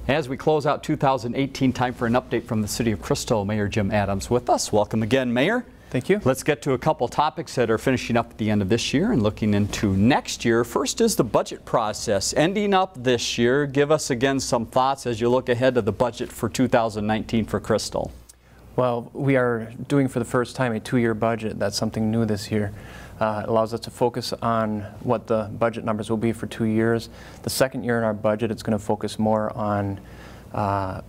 As we close out 2018, time for an update from the City of Crystal. Mayor Jim Adams with us. Welcome again, Mayor. Thank you. Let's get to a couple topics that are finishing up at the end of this year and looking into next year. First is the budget process ending up this year. Give us again some thoughts as you look ahead to the budget for 2019 for Crystal. Well, we are doing for the first time a 2-year budget. That's something new this year. It allows us to focus on what the budget numbers will be for 2 years. The second year in our budget, it's going to focus more on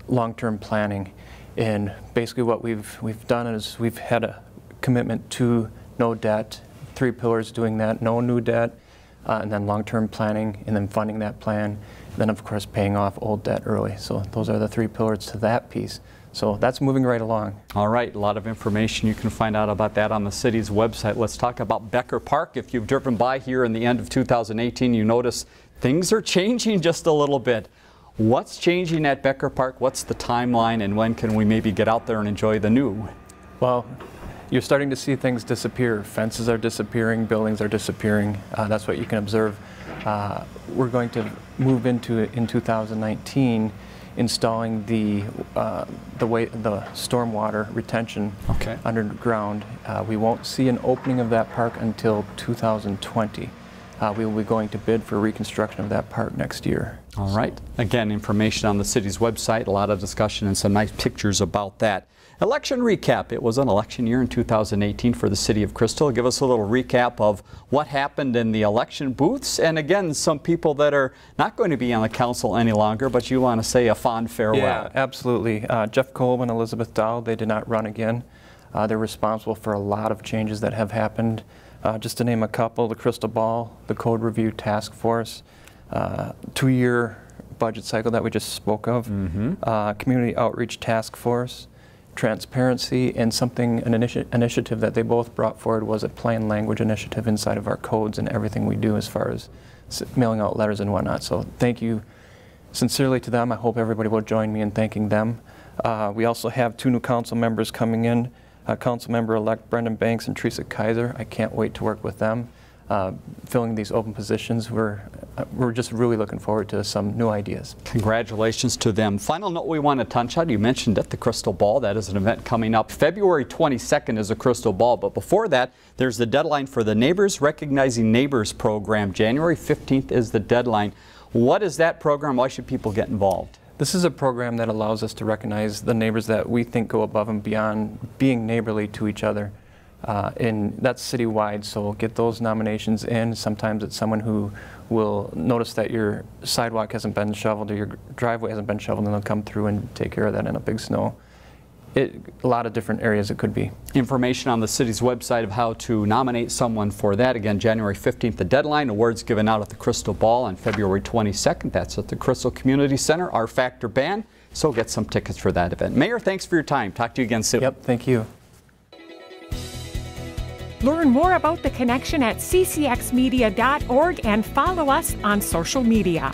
long-term planning. And basically what we've done is we've had a commitment to no debt, 3 pillars doing that, no new debt, and then long-term planning, and then funding that plan, and then of course paying off old debt early. So those are the 3 pillars to that piece. So that's moving right along. All right, a lot of information you can find out about that on the city's website. Let's talk about Becker Park. If you've driven by here in the end of 2018, you notice things are changing just a little bit. What's changing at Becker Park? What's the timeline, and when can we maybe get out there and enjoy the new? Well, you're starting to see things disappear. Fences are disappearing, buildings are disappearing. That's what you can observe. We're going to move into, in 2019, installing the stormwater retention underground. We won't see an opening of that park until 2020. We will be going to bid for reconstruction of that park next year. All right. Again, information on the city's website, a lot of discussion and some nice pictures about that. Election recap. It was an election year in 2018 for the City of Crystal. Give us a little recap of what happened in the election booths, and again, some people that are not going to be on the council any longer, but you want to say a fond farewell. Yeah, absolutely. Jeff Kolb and Elizabeth Dowd, they did not run again. They're responsible for a lot of changes that have happened. Just to name a couple, the Crystal Ball, the Code Review Task Force, 2-year budget cycle that we just spoke of, Community Outreach Task Force, transparency, and an initiative that they both brought forward was a plain language initiative inside of our codes and everything we do as far as mailing out letters and whatnot. So thank you sincerely to them. I hope everybody will join me in thanking them. We also have 2 new council members coming in. Council member-elect Brendan Banks and Teresa Kiser. I can't wait to work with them. Filling these open positions, we're just really looking forward to some new ideas. Congratulations to them. Final note we want to touch on, you mentioned it, the Crystal Ball. That is an event coming up. February 22nd is a Crystal Ball, but before that, there's the deadline for the Neighbors Recognizing Neighbors program. January 15th is the deadline. What is that program? Why should people get involved? This is a program that allows us to recognize the neighbors that we think go above and beyond being neighborly to each other. And that's citywide, so get those nominations in. Sometimes it's someone who will notice that your sidewalk hasn't been shoveled or your driveway hasn't been shoveled, and they'll come through and take care of that in a big snow. A lot of different areas it could be. Information on the city's website of how to nominate someone for that. Again, January 15th, the deadline. Awards given out at the Crystal Ball on February 22nd. That's at the Crystal Community Center, our Factor Band. So get some tickets for that event. Mayor, thanks for your time. Talk to you again soon. Yep, thank you. Learn more about The Connection at ccxmedia.org and follow us on social media.